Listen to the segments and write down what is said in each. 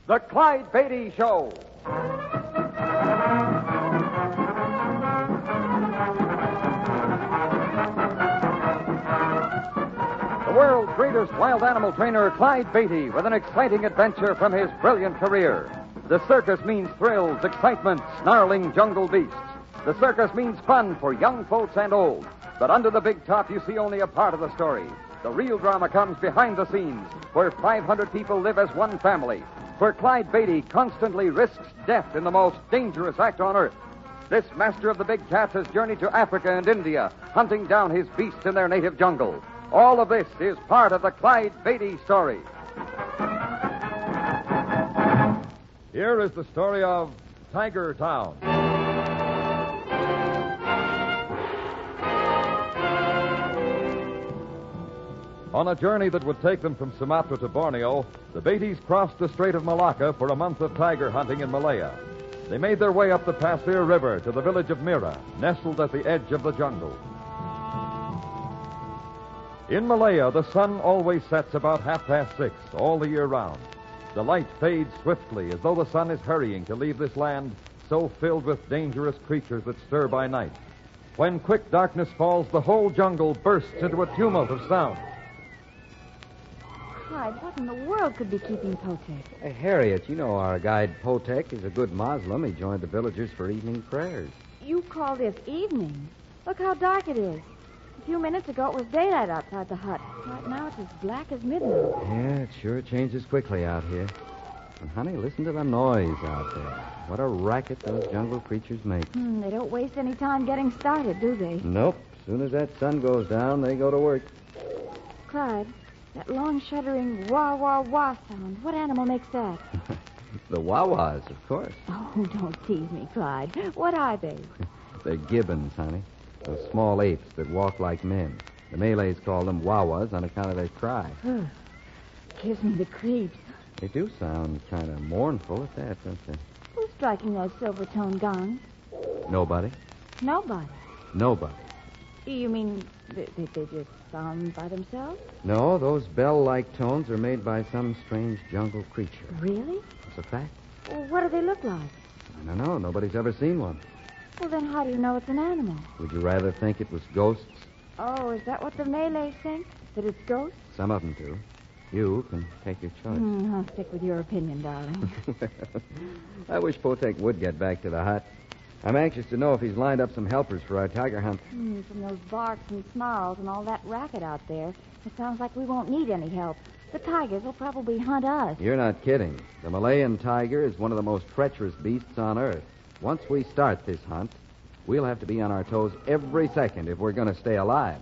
The Clyde Beatty Show. The world's greatest wild animal trainer, Clyde Beatty, with an exciting adventure from his brilliant career. The circus means thrills, excitement, snarling jungle beasts. The circus means fun for young folks and old. But under the big top, you see only a part of the story. The real drama comes behind the scenes, where 500 people live as one family, where Clyde Beatty constantly risks death in the most dangerous act on earth. This master of the big cats has journeyed to Africa and India, hunting down his beasts in their native jungle. All of this is part of the Clyde Beatty story. Here is the story of Tiger Town. On a journey that would take them from Sumatra to Borneo, the Beattys crossed the Strait of Malacca for a month of tiger hunting in Malaya. They made their way up the Pasir River to the village of Mira, nestled at the edge of the jungle. In Malaya, the sun always sets about 6:30 all the year round. The light fades swiftly as though the sun is hurrying to leave this land so filled with dangerous creatures that stir by night. When quick darkness falls, the whole jungle bursts into a tumult of sound. Clyde, what in the world could be keeping Potek? Hey, Harriet, you know our guide Potek is a good Muslim. He joined the villagers for evening prayers. You call this evening? Look how dark it is. A few minutes ago, it was daylight outside the hut. Right now, it's as black as midnight. Yeah, it sure changes quickly out here. And, honey, listen to the noise out there. What a racket those jungle creatures make. They don't waste any time getting started, do they? Nope. As soon as that sun goes down, they go to work. Clyde, that long, shuddering wah-wah-wah sound, what animal makes that? The Wawas, of course. Oh, don't tease me, Clyde. What are they? They're gibbons, honey. Those small apes that walk like men. The Malays call them Wawas on account of their cry. Gives me the creeps. They do sound kind of mournful at that, don't they? Who's striking those silver-toned gongs? Nobody. Nobody. Nobody. You mean they just sound by themselves? No, those bell-like tones are made by some strange jungle creature. Really? It's a fact. Well, what do they look like? I don't know. Nobody's ever seen one. Well, then how do you know it's an animal? Would you rather think it was ghosts? Oh, is that what the Malays think? That it's ghosts? Some of them do. You can take your choice. I'll stick with your opinion, darling. I wish Potek would get back to the hut. I'm anxious to know if he's lined up some helpers for our tiger hunt. From those barks and snarls and all that racket out there, it sounds like we won't need any help. The tigers will probably hunt us. You're not kidding. The Malayan tiger is one of the most treacherous beasts on Earth. Once we start this hunt, we'll have to be on our toes every second if we're going to stay alive.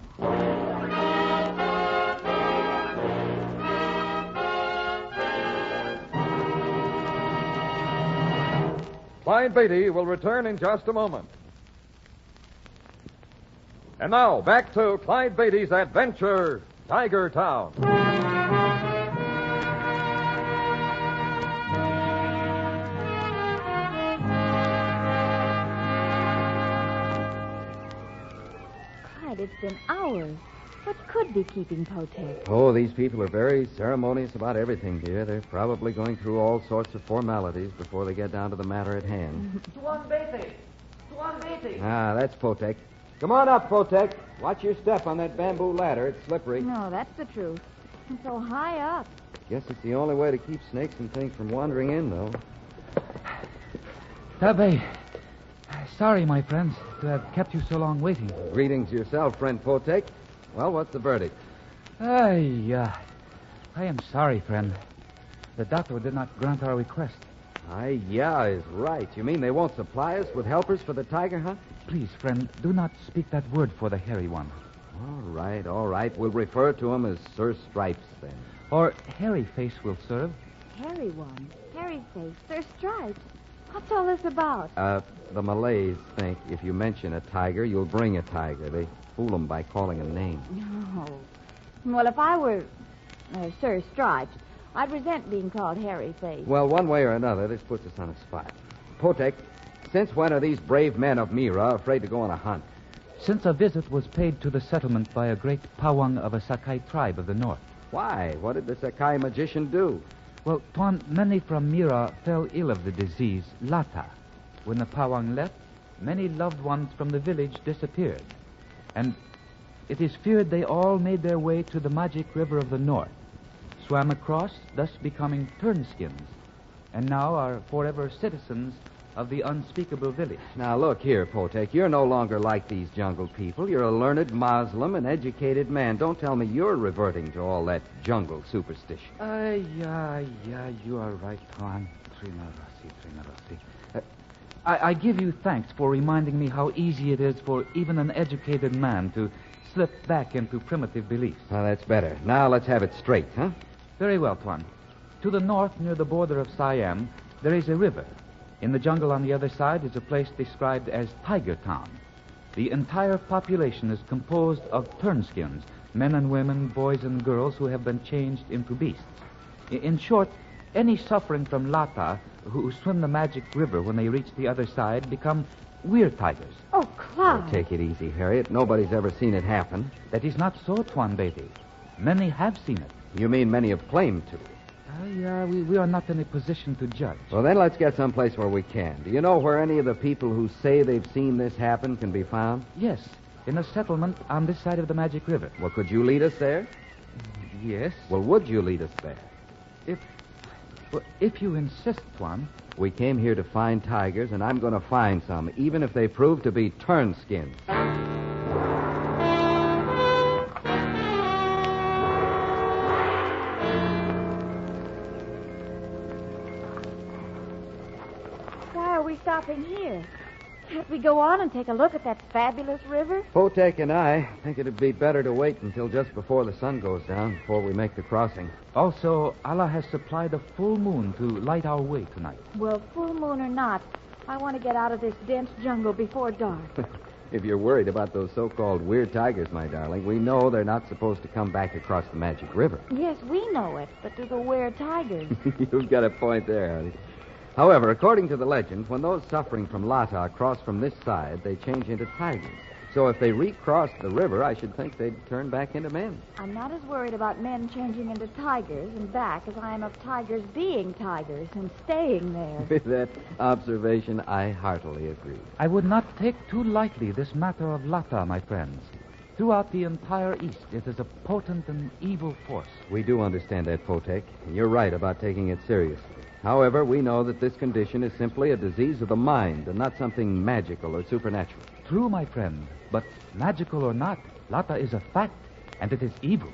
Clyde Beatty will return in just a moment. And now, back to Clyde Beatty's adventure, Tiger Town. Clyde, it's been hours. What could be keeping Potek? Oh, these people are very ceremonious about everything, dear. They're probably going through all sorts of formalities before they get down to the matter at hand. Tuan Beatty! Tuan Beatty! Ah, that's Potek. Come on up, Potek. Watch your step on that bamboo ladder. It's slippery. No, that's the truth. I'm so high up. Guess it's the only way to keep snakes and things from wandering in, though. Tabe, sorry, my friends, to have kept you so long waiting. Greetings yourself, friend Potek. Well, what's the verdict? I am sorry, friend. The doctor did not grant our request. Yeah, is right. You mean they won't supply us with helpers for the tiger hunt? Please, friend, do not speak that word for the hairy one. All right. We'll refer to him as Sir Stripes, then. Or Hairy Face will serve. Hairy one. Hairy face. They're stripes. What's all this about? The Malays think if you mention a tiger, you'll bring a tiger. They fool them by calling a name. No. Well, if I were Sir Stripes, I'd resent being called Hairy Face. Well, one way or another, this puts us on a spot. Potek, since when are these brave men of Mira afraid to go on a hunt? Since a visit was paid to the settlement by a great Pawang of a Sakai tribe of the north. Why? What did the Sakai magician do? Well, Tuan, many from Mira fell ill of the disease, Lata. When the Pawang left, many loved ones from the village disappeared. And it is feared they all made their way to the magic river of the north, swam across, thus becoming turnskins, and now are forever citizens of the unspeakable village. Now, look here, Potek. You're no longer like these jungle people. You're a learned Muslim, an educated man. Don't tell me you're reverting to all that jungle superstition. Yeah, you are right, Tuan. I give you thanks for reminding me how easy it is for even an educated man to slip back into primitive beliefs. Well, that's better. Now let's have it straight, huh? Very well, Tuan. To the north, near the border of Siam, there is a river. In the jungle on the other side is a place described as Tiger Town. The entire population is composed of turnskins, men and women, boys and girls who have been changed into beasts. In short, any suffering from Lata who swim the magic river when they reach the other side become weird tigers. Oh, Clyde. Oh, take it easy, Harriet. Nobody's ever seen it happen. That is not so, Tuan Beatty. Many have seen it. You mean many have claimed to? We are not in a position to judge. Well, then let's get someplace where we can. Do you know where any of the people who say they've seen this happen can be found? Yes, in a settlement on this side of the magic river. Well, could you lead us there? Yes. Well, would you lead us there? If you insist, Tuan. We came here to find tigers, and I'm going to find some, even if they prove to be turnskins. Why are we stopping here? Can't we go on and take a look at that fabulous river? Potek and I think it'd be better to wait until just before the sun goes down before we make the crossing. Also, Allah has supplied a full moon to light our way tonight. Well, full moon or not, I want to get out of this dense jungle before dark. If you're worried about those so-called weird tigers, my darling, we know they're not supposed to come back across the magic river. Yes, we know it, but do the weird tigers? You've got a point there, honey. However, according to the legend, when those suffering from Lata cross from this side, they change into tigers. So if they recross the river, I should think they'd turn back into men. I'm not as worried about men changing into tigers and back as I am of tigers being tigers and staying there. With that observation, I heartily agree. I would not take too lightly this matter of Lata, my friends. Throughout the entire East, it is a potent and evil force. We do understand that, Potek, and you're right about taking it seriously. However, we know that this condition is simply a disease of the mind and not something magical or supernatural. True, my friend, but magical or not, Lata is a fact, and it is evil.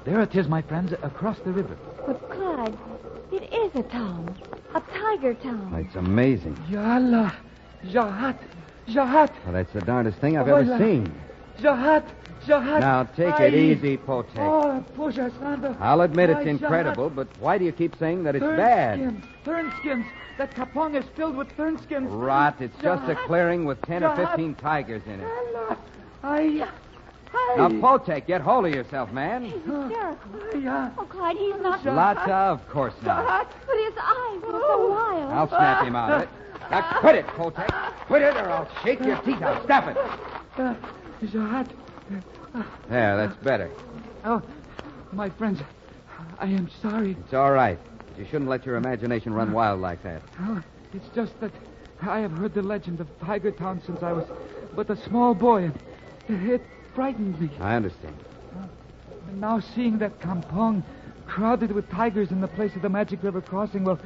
There it is, my friends, across the river. But, Clyde, it is a town. A tiger town. It's amazing. Yalla, Jahat. Jahat. Well, that's the darndest thing I've ever seen. Jahat. Now, take it easy, Potek. Oh, Pusha Santa. I'll admit it's incredible, but why do you keep saying that it's bad? Turnskins. That kapong is filled with turnskins. Rot. It's just a clearing with 10 or 15 tigers in it. Now, Potek, get hold of yourself, man. He's hysterical. Oh, Clyde, he's not... Lata, of course not. But his eyes are so wild. I'll snap him out of it. Now, quit it, Potek. Quit it, or I'll shake your teeth out. Stop it. Jahat. There, that's better. Oh, my friends, I am sorry. It's all right. You shouldn't let your imagination run wild like that. Oh, it's just that I have heard the legend of Tiger Town since I was but a small boy, and it frightened me. I understand. And now seeing that kampong crowded with tigers in the place of the Magic River crossing, well,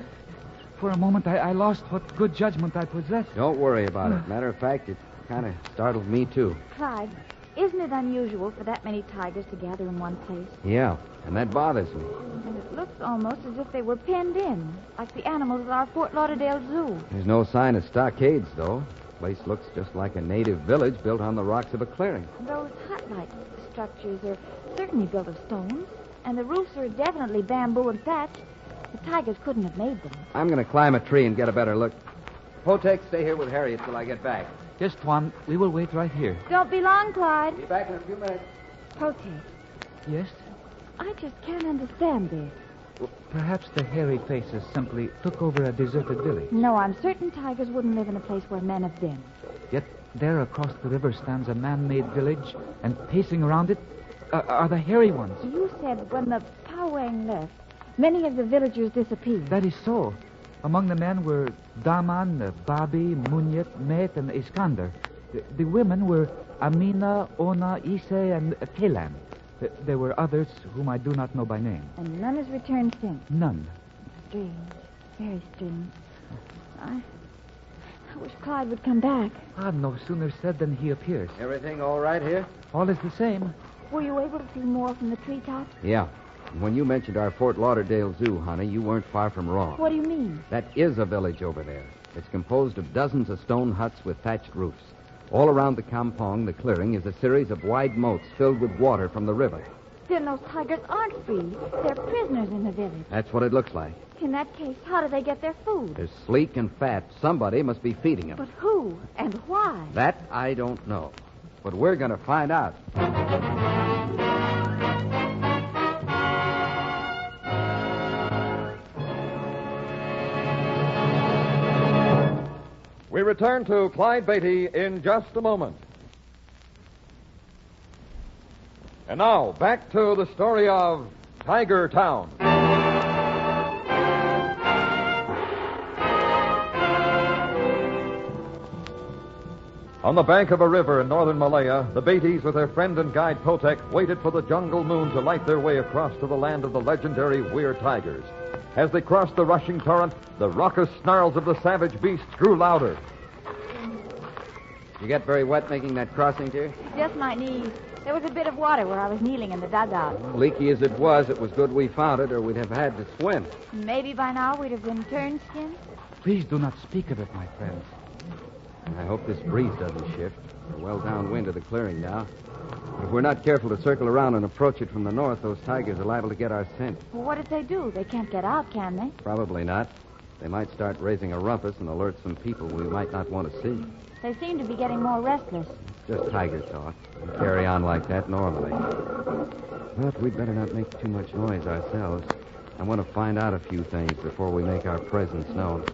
for a moment I lost what good judgment I possessed. Don't worry about it. Matter of fact, it kind of startled me, too. Clyde, isn't it unusual for that many tigers to gather in one place? Yeah, and that bothers me. And it looks almost as if they were penned in, like the animals at our Fort Lauderdale Zoo. There's no sign of stockades, though. The place looks just like a native village built on the rocks of a clearing. Those hut-like structures are certainly built of stones, and the roofs are definitely bamboo and thatch. The tigers couldn't have made them. I'm going to climb a tree and get a better look. Potek, stay here with Harriet till I get back. Yes, Tuan, we will wait right here. Don't be long, Clyde. Be back in a few minutes. Potek, Yes? I just can't understand this. Perhaps the hairy faces simply took over a deserted village. No, I'm certain tigers wouldn't live in a place where men have been. Yet there across the river stands a man-made village, and pacing around it are the hairy ones. You said when the Powang left, many of the villagers disappeared. That is so. Among the men were Daman, Babi, Munyet, Met, and Iskander. The women were Amina, Ona, Ise, and Kelan. There were others whom I do not know by name. And none has returned since. None. Strange. Very strange. I wish Clyde would come back. No sooner said than he appears. Everything all right here? All is the same. Were you able to see more from the treetops? Yeah. When you mentioned our Fort Lauderdale Zoo, honey, you weren't far from wrong. What do you mean? That is a village over there. It's composed of dozens of stone huts with thatched roofs. All around the kampong, the clearing, is a series of wide moats filled with water from the river. Then those tigers aren't free. They're prisoners in the village. That's what it looks like. In that case, how do they get their food? They're sleek and fat. Somebody must be feeding them. But who and why? That I don't know. But we're going to find out. We return to Clyde Beatty in just a moment. And now, back to the story of Tiger Town. On the bank of a river in northern Malaya, the Beatties, with their friend and guide Kotek, waited for the jungle moon to light their way across to the land of the legendary Weir tigers. As they crossed the rushing torrent, the raucous snarls of the savage beasts grew louder. You get very wet making that crossing, dear? Just my knees. There was a bit of water where I was kneeling in the dugout. Leaky as it was good we found it, or we'd have had to swim. Maybe by now we'd have been turned skins. Please do not speak of it, my friends. I hope this breeze doesn't shift. We're well downwind of the clearing now. If we're not careful to circle around and approach it from the north, those tigers are liable to get our scent. Well, what if they do? They can't get out, can they? Probably not. They might start raising a rumpus and alert some people we might not want to see. They seem to be getting more restless. Just tiger talk. We carry on like that normally. But we'd better not make too much noise ourselves. I want to find out a few things before we make our presence known.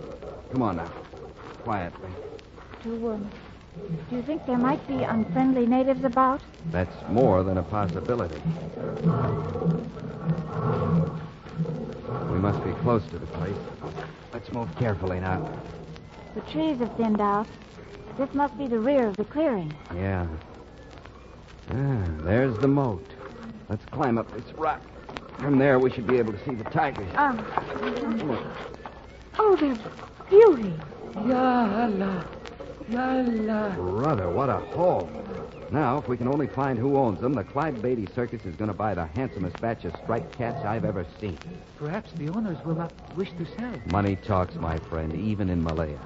Come on now. Quietly. Do you think there might be unfriendly natives about? That's more than a possibility. We must be close to the place. Let's move carefully now. The trees have thinned out. This must be the rear of the clearing. Yeah. There's the moat. Let's climb up this rock. From there, we should be able to see the tigers. Oh, they're beauty. Ya Allah. Ya Allah. Brother, what a haul. Now, if we can only find who owns them, the Clyde Beatty Circus is going to buy the handsomest batch of striped cats I've ever seen. Perhaps the owners will not wish to sell. Money talks, my friend, even in Malaya.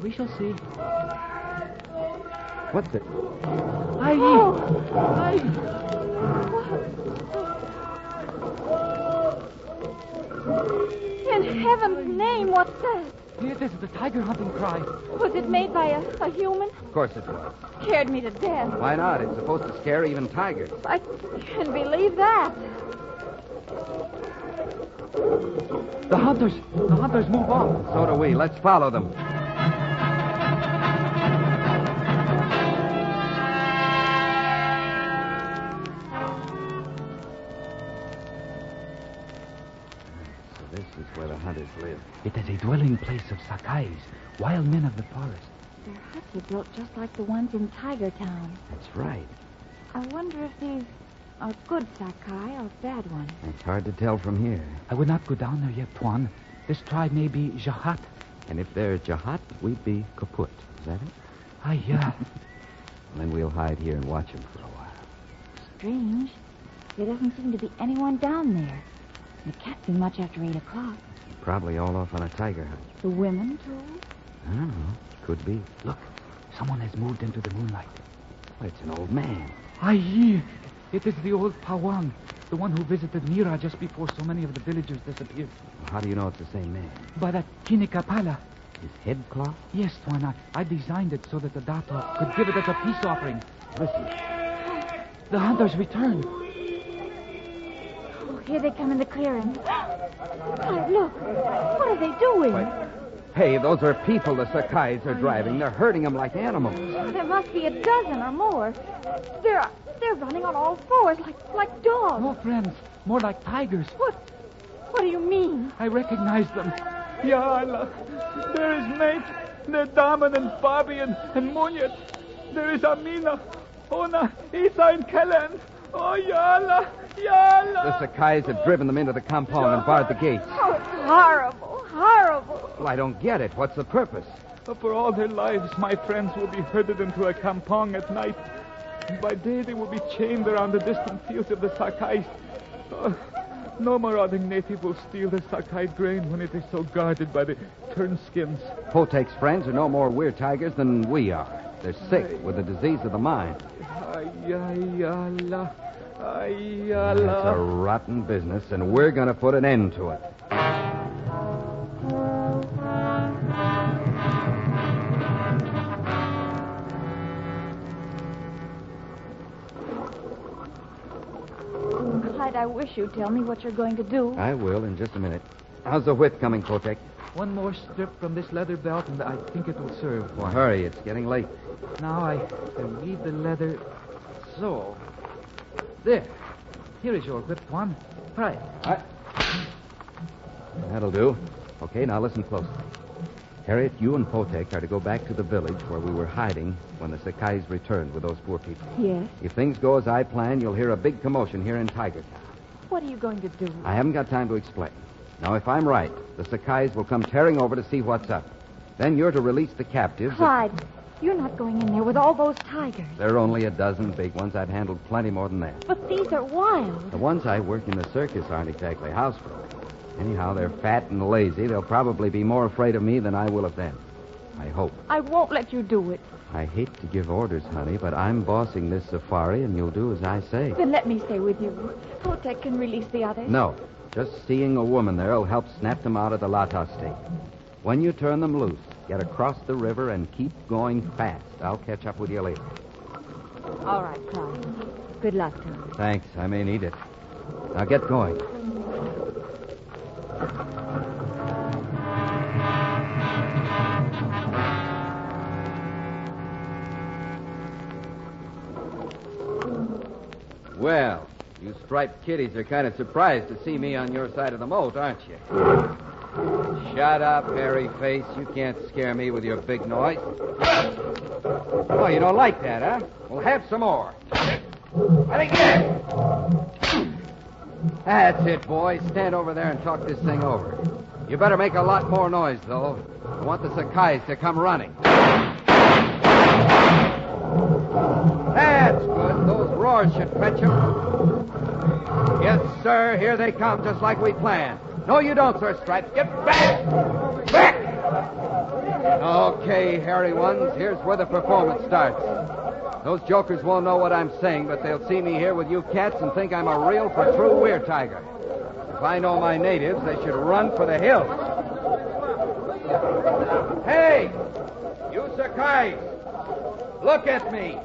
We shall see. What's it? In heaven's name, what's that? This is the tiger hunting cry. Was it made by a human? Of course it was. Scared me to death. Why not? It's supposed to scare even tigers. I can't believe that. The hunters move on. So do we. Let's follow them. So this is where the hunters live. It is a dwelling place of Sakais, wild men of the forest. Their huts are built just like the ones in Tiger Town. That's right. I wonder if these are good Sakai or bad ones. It's hard to tell from here. I would not go down there yet, Tuan. This tribe may be Jahat. And if they're Jahat, we'd be kaput. Is that it? Yeah. Then we'll hide here and watch them for a while. Strange. There doesn't seem to be anyone down there. It can't be much after 8 o'clock. Probably all off on a tiger hunt. The women, too? I don't know. Could be. Look, someone has moved into the moonlight. It's an old man. It is the old Pawang, the one who visited Mira just before so many of the villagers disappeared. How do you know it's the same man? By that Kinikapala. His head cloth? Yes, Tuan. I designed it so that the Dato could give it as a peace offering. Listen. The hunters return. Oh, Here they come in the clearing. Clyde, look. What are they doing? Hey, those are people the Sakais are driving. They're herding them like animals. There must be a dozen or more. They're running on all fours like dogs. No, friends. More like tigers. What do you mean? I recognize them. Ya Allah. There is Mate. There Daman and Bobby and Munyet. There is Amina, Ona, Isa, and Kellen. Oh, Ya Allah. Ya Allah. The Sakais have driven them into the compound and barred the gates. Oh, it's horrible. Horrible. Well, I don't get it. What's the purpose? For all their lives, my friends will be herded into a kampong at night. And by day, they will be chained around the distant fields of the Sakais. No marauding native will steal the Sakai grain when it is so guarded by the turnskins. Potek's friends are no more weird tigers than we are. They're sick with the disease of the mind. Ayala. It's a rotten business, and we're going to put an end to it. Clyde, I wish you'd tell me what you're going to do. I will in just a minute. How's the whip coming, Potek? One more strip from this leather belt, and I think it will serve. Well, hurry. It's getting late. Now I weave the leather. So. There. Here is your whip, Tuan. Try it. That'll do. Okay, now listen closely. Harriet, you and Potek are to go back to the village where we were hiding when the Sakais returned with those poor people. Yes. If things go as I plan, you'll hear a big commotion here in Tiger Town. What are you going to do? I haven't got time to explain. Now, if I'm right, the Sakais will come tearing over to see what's up. Then you're to release the captives. Clyde, you're not going in there with all those tigers. There are only a dozen big ones. I've handled plenty more than that. But these are wild. The ones I work in the circus aren't exactly housebroken. Anyhow, they're fat and lazy. They'll probably be more afraid of me than I will of them. I hope. I won't let you do it. I hate to give orders, honey, but I'm bossing this safari, and you'll do as I say. Then let me stay with you. Potek can release the others. No. Just seeing a woman there will help snap them out of the Lata state. When you turn them loose, get across the river and keep going fast. I'll catch up with you later. All right, Clyde. Good luck to you. Thanks. I may need it. Now get going. Well, you striped kiddies are kind of surprised to see me on your side of the moat, aren't you? Shut up, hairy face. You can't scare me with your big noise. Oh, you don't like that, huh? Well, have some more. That's it, boys. Stand over there and talk this thing over. You better make a lot more noise, though. I want the Sakais to come running. That's good. Those roars should fetch them. Yes, sir. Here they come, just like we planned. No, you don't, Sir Stripes. Get back! Back! Okay, hairy ones. Here's where the performance starts. Those jokers won't know what I'm saying, but they'll see me here with you cats and think I'm a real for true weird tiger. If I know my natives, they should run for the hills. Hey! You Sakais! Look at me!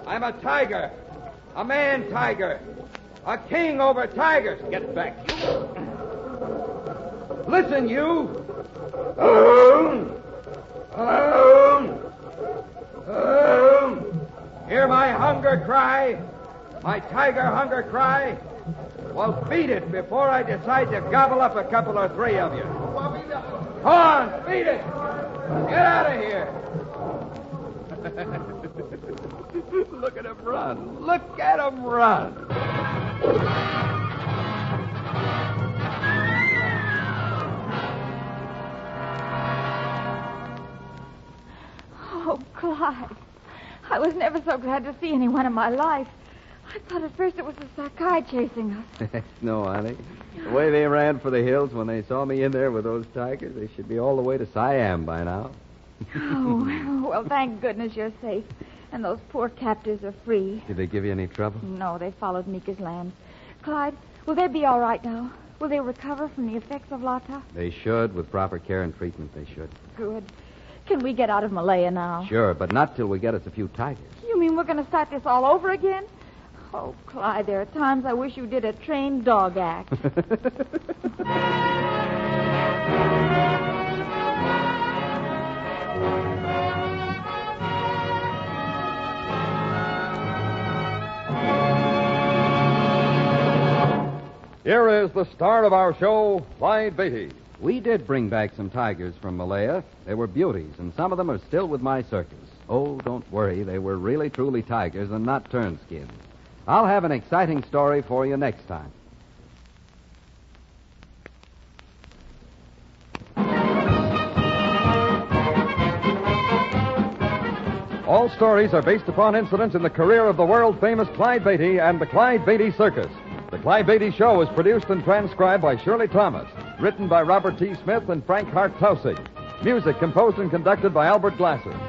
I'm a tiger. A man tiger. A king over tigers. Get back. Listen, you. Hear my hunger cry? My tiger hunger cry? Well, beat it before I decide to gobble up a couple or three of you. Come on, beat it. Get out of here. Look at him run. Look at him run. Oh, Clyde. I was never so glad to see anyone in my life. I thought at first it was the Sakai chasing us. No, honey. The way they ran for the hills when they saw me in there with those tigers, they should be all the way to Siam by now. Oh, well, thank goodness you're safe. And those poor captives are free. Did they give you any trouble? No, they followed Mika's land. Clyde, will they be all right now? Will they recover from the effects of Lata? They should. With proper care and treatment, they should. Good. Can we get out of Malaya now? Sure, but not till we get us a few tigers. You mean we're going to start this all over again? Oh, Clyde, there are times I wish you did a trained dog act. Here is the star of our show, Clyde Beatty. We did bring back some tigers from Malaya. They were beauties, and some of them are still with my circus. Oh, don't worry. They were really, truly tigers and not turnskins. I'll have an exciting story for you next time. All stories are based upon incidents in the career of the world-famous Clyde Beatty and the Clyde Beatty Circus. The Clyde Beatty Show is produced and transcribed by Shirley Thomas, written by Robert T. Smith and Frank Hart Tausig. Music composed and conducted by Albert Glasser.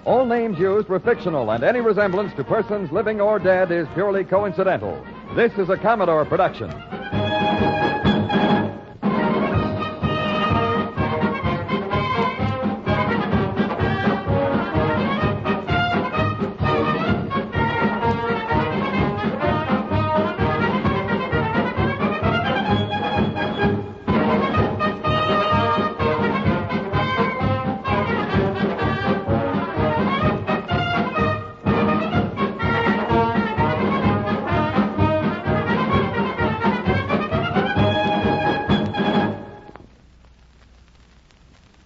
All names used were fictional, and any resemblance to persons living or dead is purely coincidental. This is a Commodore production.